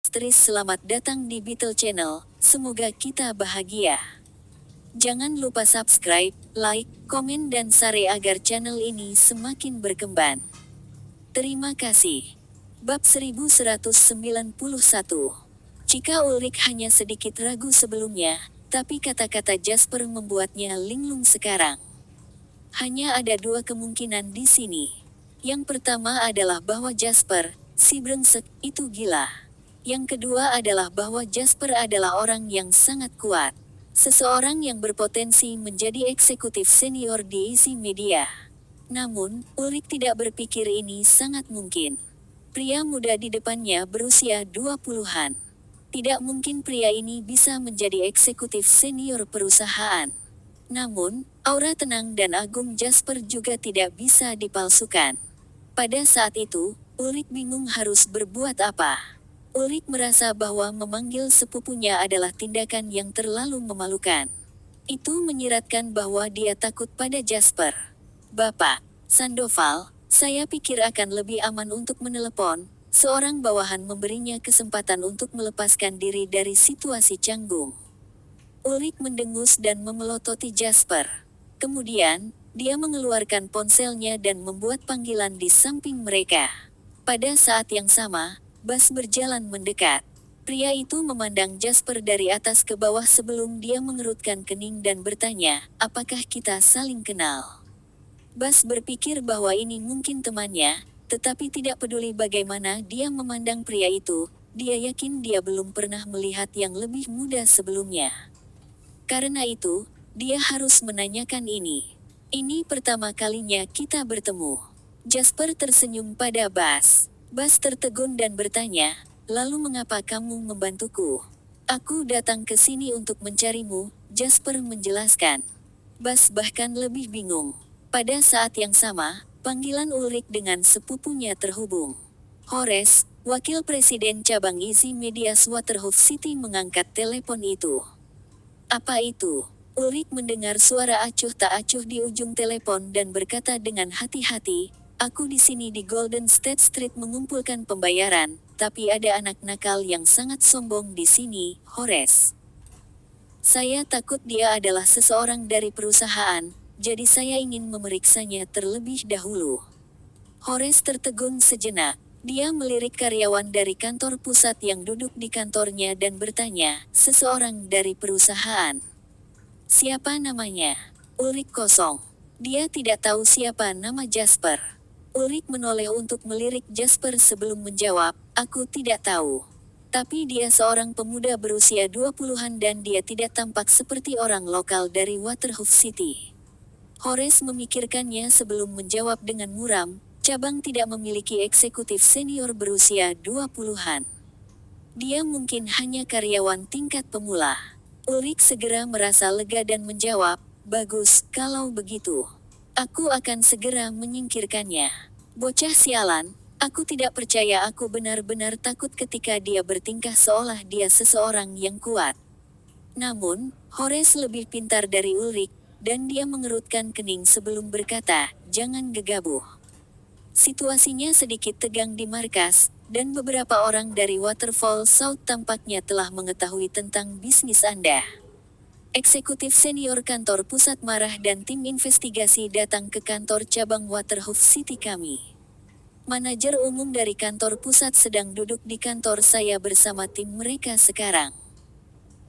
Tris, selamat datang di Beetle Channel, semoga kita bahagia. Jangan lupa subscribe, like, komen dan share agar channel ini semakin berkembang. Terima kasih. Bab 1191. Jika Ulrik hanya sedikit ragu sebelumnya, tapi kata-kata Jasper membuatnya linglung sekarang. Hanya ada dua kemungkinan di sini. Yang pertama adalah bahwa Jasper, si brengsek, itu gila. Yang kedua adalah bahwa Jasper adalah orang yang sangat kuat. Seseorang yang berpotensi menjadi eksekutif senior di Easy Media. Namun, Ulrik tidak berpikir ini sangat mungkin. Pria muda di depannya berusia 20-an. Tidak mungkin pria ini bisa menjadi eksekutif senior perusahaan. Namun, aura tenang dan agung Jasper juga tidak bisa dipalsukan. Pada saat itu, Ulrik bingung harus berbuat apa. Ulrik merasa bahwa memanggil sepupunya adalah tindakan yang terlalu memalukan. Itu menyiratkan bahwa dia takut pada Jasper. "Bapak Sandoval, saya pikir akan lebih aman untuk menelepon." Seorang bawahan memberinya kesempatan untuk melepaskan diri dari situasi canggung. Ulrik mendengus dan memelototi Jasper. Kemudian, dia mengeluarkan ponselnya dan membuat panggilan di samping mereka. Pada saat yang sama, Bas berjalan mendekat. Pria itu memandang Jasper dari atas ke bawah sebelum dia mengerutkan kening dan bertanya, "Apakah kita saling kenal?" Bas berpikir bahwa ini mungkin temannya, tetapi tidak peduli bagaimana dia memandang pria itu, dia yakin dia belum pernah melihat yang lebih muda sebelumnya. Karena itu, dia harus menanyakan ini. "Ini pertama kalinya kita bertemu." Jasper tersenyum pada Bas. Bas tertegun dan bertanya, "Lalu mengapa kamu membantuku?" "Aku datang ke sini untuk mencarimu," Jasper menjelaskan. Bas bahkan lebih bingung. Pada saat yang sama, panggilan Ulrik dengan sepupunya terhubung. Horace, wakil presiden cabang Easy Media Waterhoof City, mengangkat telepon itu. "Apa itu?" Ulrik mendengar suara acuh tak acuh di ujung telepon dan berkata dengan hati-hati, "Aku di sini di Golden State Street mengumpulkan pembayaran, tapi ada anak nakal yang sangat sombong di sini, Horace. Saya takut dia adalah seseorang dari perusahaan, jadi saya ingin memeriksanya terlebih dahulu." Horace tertegun sejenak. Dia melirik karyawan dari kantor pusat yang duduk di kantornya dan bertanya, "Seseorang dari perusahaan? Siapa namanya?" Ulrik kosong. Dia tidak tahu siapa nama Jasper. Ulrik menoleh untuk melirik Jasper sebelum menjawab, "Aku tidak tahu. Tapi dia seorang pemuda berusia 20-an dan dia tidak tampak seperti orang lokal dari Waterhoof City." Horace memikirkannya sebelum menjawab dengan muram, "Cabang tidak memiliki eksekutif senior berusia 20-an. Dia mungkin hanya karyawan tingkat pemula." Ulrik segera merasa lega dan menjawab, "Bagus, kalau begitu. Aku akan segera menyingkirkannya. Bocah sialan, aku tidak percaya, aku benar-benar takut ketika dia bertingkah seolah dia seseorang yang kuat." Namun, Horace lebih pintar dari Ulrik, dan dia mengerutkan kening sebelum berkata, "Jangan gegabah." Situasinya sedikit tegang di markas, dan beberapa orang dari Waterfall South tampaknya telah mengetahui tentang bisnis Anda. Eksekutif senior kantor pusat marah dan tim investigasi datang ke kantor cabang Waterhoof City kami. Manajer umum dari kantor pusat sedang duduk di kantor saya bersama tim mereka sekarang.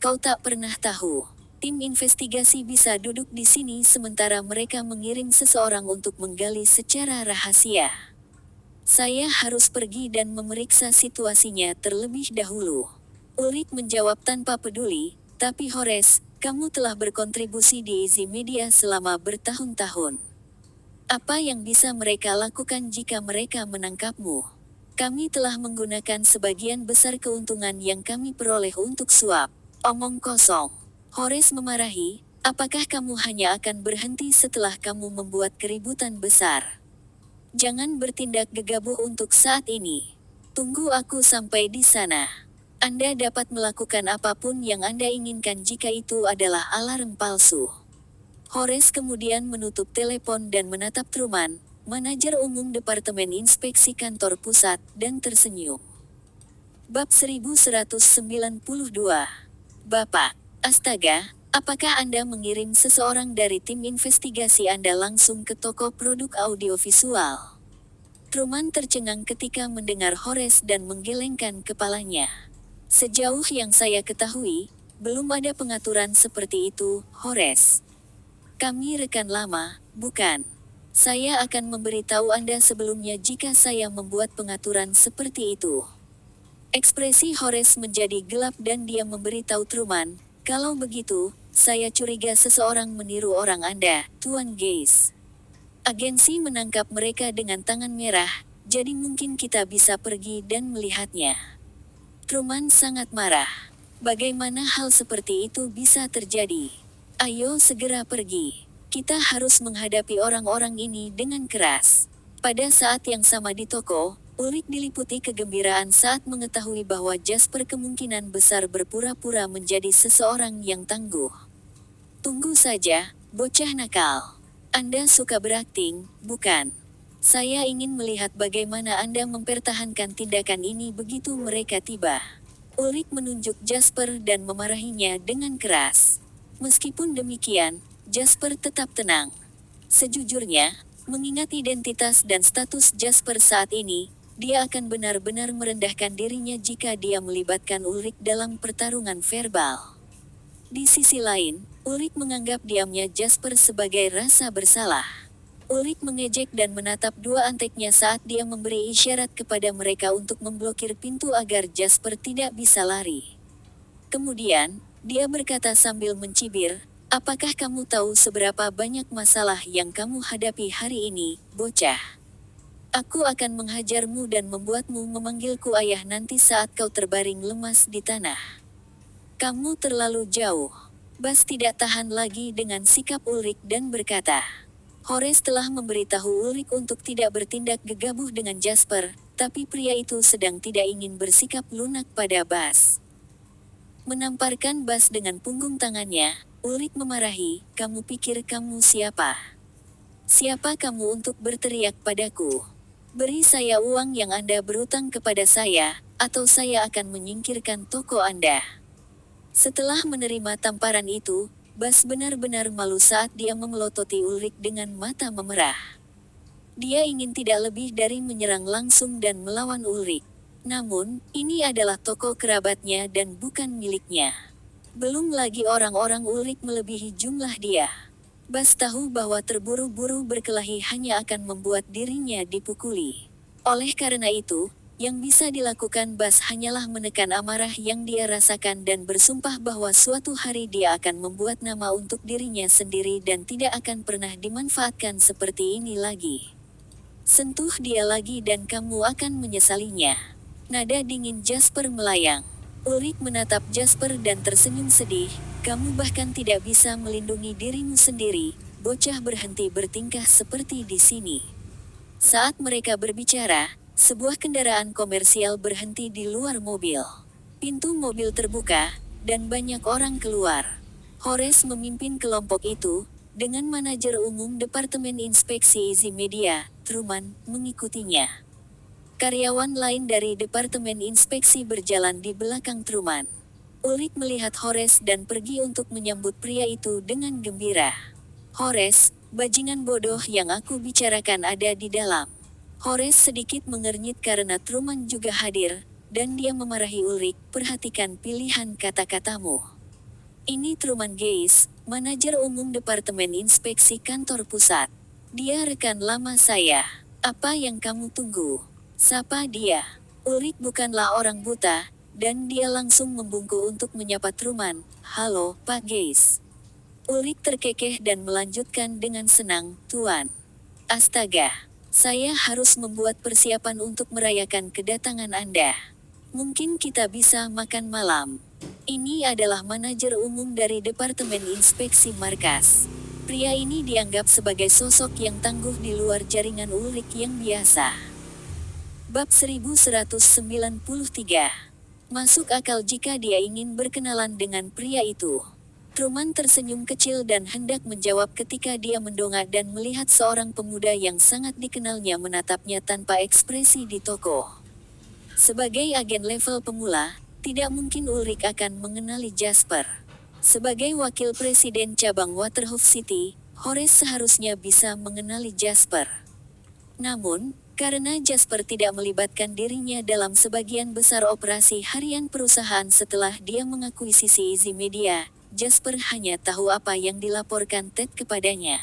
Kau tak pernah tahu. Tim investigasi bisa duduk di sini sementara mereka mengirim seseorang untuk menggali secara rahasia. Saya harus pergi dan memeriksa situasinya terlebih dahulu." Ulrik menjawab tanpa peduli, "Tapi Horace, kamu telah berkontribusi di Easy Media selama bertahun-tahun. Apa yang bisa mereka lakukan jika mereka menangkapmu? Kami telah menggunakan sebagian besar keuntungan yang kami peroleh untuk suap." "Omong kosong." Horace memarahi, "Apakah kamu hanya akan berhenti setelah kamu membuat keributan besar? Jangan bertindak gegabah untuk saat ini. Tunggu aku sampai di sana. Anda dapat melakukan apapun yang Anda inginkan jika itu adalah alarm palsu." Horace kemudian menutup telepon dan menatap Truman, manajer umum Departemen Inspeksi Kantor Pusat, dan tersenyum. Bab 1192. Bapak, astaga, apakah Anda mengirim seseorang dari tim investigasi Anda langsung ke toko produk audiovisual? Truman tercengang ketika mendengar Horace dan menggelengkan kepalanya. Sejauh yang saya ketahui, belum ada pengaturan seperti itu, Horace. Kami rekan lama, bukan? Saya akan memberitahu Anda sebelumnya jika saya membuat pengaturan seperti itu. Ekspresi Horace menjadi gelap dan dia memberitahu Truman, kalau begitu, saya curiga seseorang meniru orang Anda, Tuan Gaze. Agensi menangkap mereka dengan tangan merah, jadi mungkin kita bisa pergi dan melihatnya. Truman sangat marah. Bagaimana hal seperti itu bisa terjadi? Ayo segera pergi. Kita harus menghadapi orang-orang ini dengan keras. Pada saat yang sama di toko, Ulrich diliputi kegembiraan saat mengetahui bahwa Jasper kemungkinan besar berpura-pura menjadi seseorang yang tangguh. Tunggu saja, bocah nakal. Anda suka berakting, bukan? Saya ingin melihat bagaimana Anda mempertahankan tindakan ini begitu mereka tiba. Ulrich menunjuk Jasper dan memarahinya dengan keras. Meskipun demikian, Jasper tetap tenang. Sejujurnya, mengingat identitas dan status Jasper saat ini, dia akan benar-benar merendahkan dirinya jika dia melibatkan Ulrich dalam pertarungan verbal. Di sisi lain, Ulrich menganggap diamnya Jasper sebagai rasa bersalah. Ulrich mengejek dan menatap dua anteknya saat dia memberi isyarat kepada mereka untuk memblokir pintu agar Jasper tidak bisa lari. Kemudian, dia berkata sambil mencibir, "Apakah kamu tahu seberapa banyak masalah yang kamu hadapi hari ini, bocah? Aku akan menghajarmu dan membuatmu memanggilku ayah nanti saat kau terbaring lemas di tanah." Kamu terlalu jauh. Bas tidak tahan lagi dengan sikap Ulrich dan berkata. Horace telah memberitahu Ulrich untuk tidak bertindak gegabah dengan Jasper, tapi pria itu sedang tidak ingin bersikap lunak pada Bas. Menamparkan Bas dengan punggung tangannya, Ulrich memarahi, "Kamu pikir kamu siapa? Siapa kamu untuk berteriak padaku? Beri saya uang yang Anda berutang kepada saya, atau saya akan menyingkirkan toko Anda." Setelah menerima tamparan itu, Bas benar-benar malu saat dia memelototi Ulrich dengan mata memerah. Dia ingin tidak lebih dari menyerang langsung dan melawan Ulrich. Namun, ini adalah toko kerabatnya dan bukan miliknya. Belum lagi orang-orang Ulrich melebihi jumlah dia. Bas tahu bahwa terburu-buru berkelahi hanya akan membuat dirinya dipukuli. Oleh karena itu, yang bisa dilakukan Bas hanyalah menekan amarah yang dia rasakan dan bersumpah bahwa suatu hari dia akan membuat nama untuk dirinya sendiri dan tidak akan pernah dimanfaatkan seperti ini lagi. Sentuh dia lagi dan kamu akan menyesalinya. Nada dingin Jasper melayang. Ulrich menatap Jasper dan tersenyum sedih, "Kamu bahkan tidak bisa melindungi dirimu sendiri, bocah berhenti bertingkah seperti di sini." Saat mereka berbicara, sebuah kendaraan komersial berhenti di luar mobil. Pintu mobil terbuka, dan banyak orang keluar. Horace memimpin kelompok itu, dengan manajer umum Departemen Inspeksi Izi Media, Truman, mengikutinya. Karyawan lain dari Departemen Inspeksi berjalan di belakang Truman. Ulrich melihat Horace dan pergi untuk menyambut pria itu dengan gembira. "Horace, bajingan bodoh yang aku bicarakan ada di dalam." Horace sedikit mengernyit karena Truman juga hadir, dan dia memarahi Ulrich, "Perhatikan pilihan kata-katamu. Ini Truman Gaze, manajer umum Departemen Inspeksi Kantor Pusat. Dia rekan lama saya. Apa yang kamu tunggu? Sapa dia." Ulrich bukanlah orang buta, dan dia langsung membungkuk untuk menyapa Truman, "Halo, Pak Gaze." Ulrich terkekeh dan melanjutkan dengan senang, "Tuan. Astaga. Saya harus membuat persiapan untuk merayakan kedatangan Anda. Mungkin kita bisa makan malam." Ini adalah manajer umum dari Departemen Inspeksi Markas. Pria ini dianggap sebagai sosok yang tangguh di luar jaringan Ulrich yang biasa. Bab 1193. Masuk akal jika dia ingin berkenalan dengan pria itu. Truman tersenyum kecil dan hendak menjawab ketika dia mendongak dan melihat seorang pemuda yang sangat dikenalnya menatapnya tanpa ekspresi di toko. Sebagai agen level pemula, tidak mungkin Ulrich akan mengenali Jasper. Sebagai wakil presiden cabang Waterhoof City, Horace seharusnya bisa mengenali Jasper. Namun, karena Jasper tidak melibatkan dirinya dalam sebagian besar operasi harian perusahaan setelah dia mengakuisisi Easy Media, Jasper hanya tahu apa yang dilaporkan Ted kepadanya.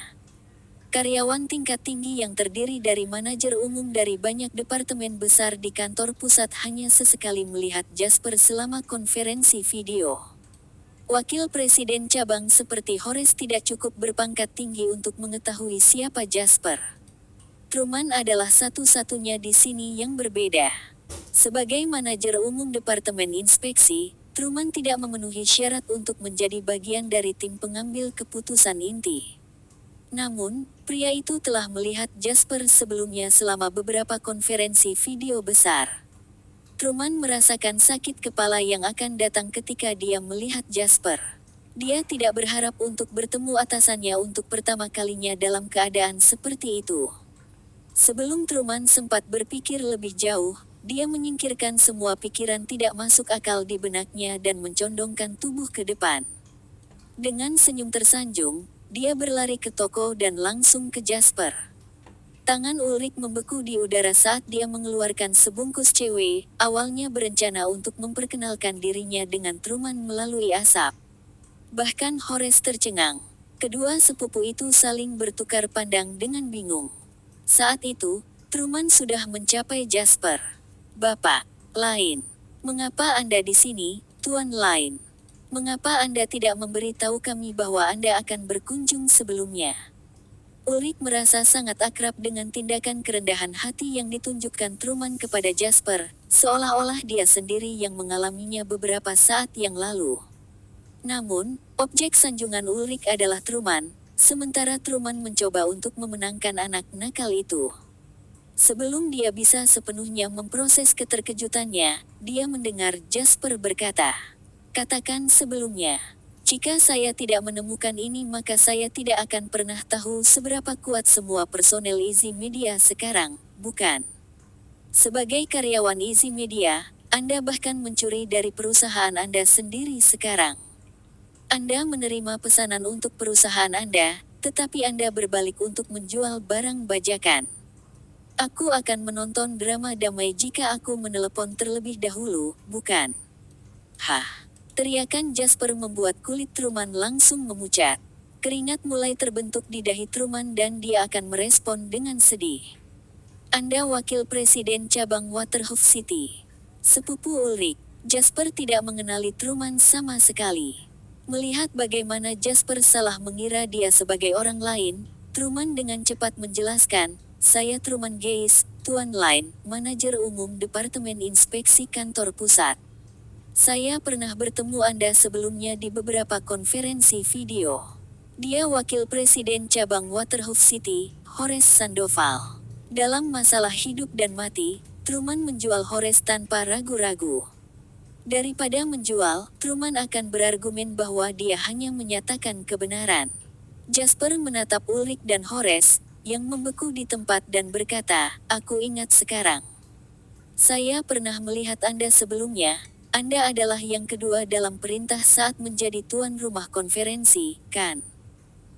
Karyawan tingkat tinggi yang terdiri dari manajer umum dari banyak departemen besar di kantor pusat hanya sesekali melihat Jasper selama konferensi video. Wakil presiden cabang seperti Horace tidak cukup berpangkat tinggi untuk mengetahui siapa Jasper. Truman adalah satu-satunya di sini yang berbeda. Sebagai manajer umum Departemen Inspeksi, Truman tidak memenuhi syarat untuk menjadi bagian dari tim pengambil keputusan inti. Namun, pria itu telah melihat Jasper sebelumnya selama beberapa konferensi video besar. Truman merasakan sakit kepala yang akan datang ketika dia melihat Jasper. Dia tidak berharap untuk bertemu atasannya untuk pertama kalinya dalam keadaan seperti itu. Sebelum Truman sempat berpikir lebih jauh, dia menyingkirkan semua pikiran tidak masuk akal di benaknya dan mencondongkan tubuh ke depan. Dengan senyum tersanjung, dia berlari ke toko dan langsung ke Jasper. Tangan Ulrich membeku di udara saat dia mengeluarkan sebungkus cewek, awalnya berencana untuk memperkenalkan dirinya dengan Truman melalui asap. Bahkan Horace tercengang. Kedua sepupu itu saling bertukar pandang dengan bingung. Saat itu, Truman sudah mencapai Jasper. "Bapak Lain, mengapa Anda di sini, Tuan Lain? Mengapa Anda tidak memberitahu kami bahwa Anda akan berkunjung sebelumnya?" Ulrich merasa sangat akrab dengan tindakan kerendahan hati yang ditunjukkan Truman kepada Jasper, seolah-olah dia sendiri yang mengalaminya beberapa saat yang lalu. Namun, objek sanjungan Ulrich adalah Truman, sementara Truman mencoba untuk memenangkan anak nakal itu. Sebelum dia bisa sepenuhnya memproses keterkejutannya, dia mendengar Jasper berkata, "Katakan sebelumnya, jika saya tidak menemukan ini maka saya tidak akan pernah tahu seberapa kuat semua personel Easy Media sekarang, bukan? Sebagai karyawan Easy Media, Anda bahkan mencuri dari perusahaan Anda sendiri sekarang. Anda menerima pesanan untuk perusahaan Anda, tetapi Anda berbalik untuk menjual barang bajakan. Aku akan menonton drama damai jika aku menelepon terlebih dahulu, bukan?" "Hah?" Teriakan Jasper membuat kulit Truman langsung memucat. Keringat mulai terbentuk di dahi Truman dan dia akan merespon dengan sedih. "Anda wakil presiden cabang Waterhoof City. Sepupu Ulrich." Jasper tidak mengenali Truman sama sekali. Melihat bagaimana Jasper salah mengira dia sebagai orang lain, Truman dengan cepat menjelaskan, "Saya Truman Gaze, Tuan Lain, manajer umum Departemen Inspeksi Kantor Pusat. Saya pernah bertemu Anda sebelumnya di beberapa konferensi video." Dia wakil presiden cabang Waterhoof City, Horace Sandoval. Dalam masalah hidup dan mati, Truman menjual Horace tanpa ragu-ragu. Daripada menjual, Truman akan berargumen bahwa dia hanya menyatakan kebenaran. Jasper menatap Ulrich dan Horace, yang membeku di tempat dan berkata, "Aku ingat sekarang. Saya pernah melihat Anda sebelumnya. Anda adalah yang kedua dalam perintah saat menjadi tuan rumah konferensi, kan?"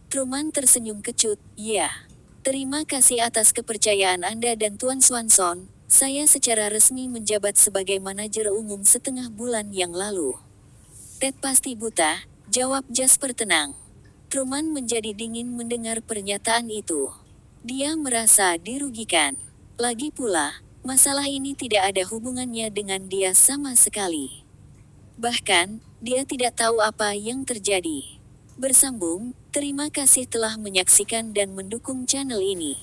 Truman tersenyum kecut, "Ya. Terima kasih atas kepercayaan Anda dan Tuan Swanson. Saya secara resmi menjabat sebagai manajer umum setengah bulan yang lalu." "Ted pasti buta," jawab Jasper tenang. Truman menjadi dingin mendengar pernyataan itu. Dia merasa dirugikan. Lagi pula, masalah ini tidak ada hubungannya dengan dia sama sekali. Bahkan, dia tidak tahu apa yang terjadi. Bersambung, terima kasih telah menyaksikan dan mendukung channel ini.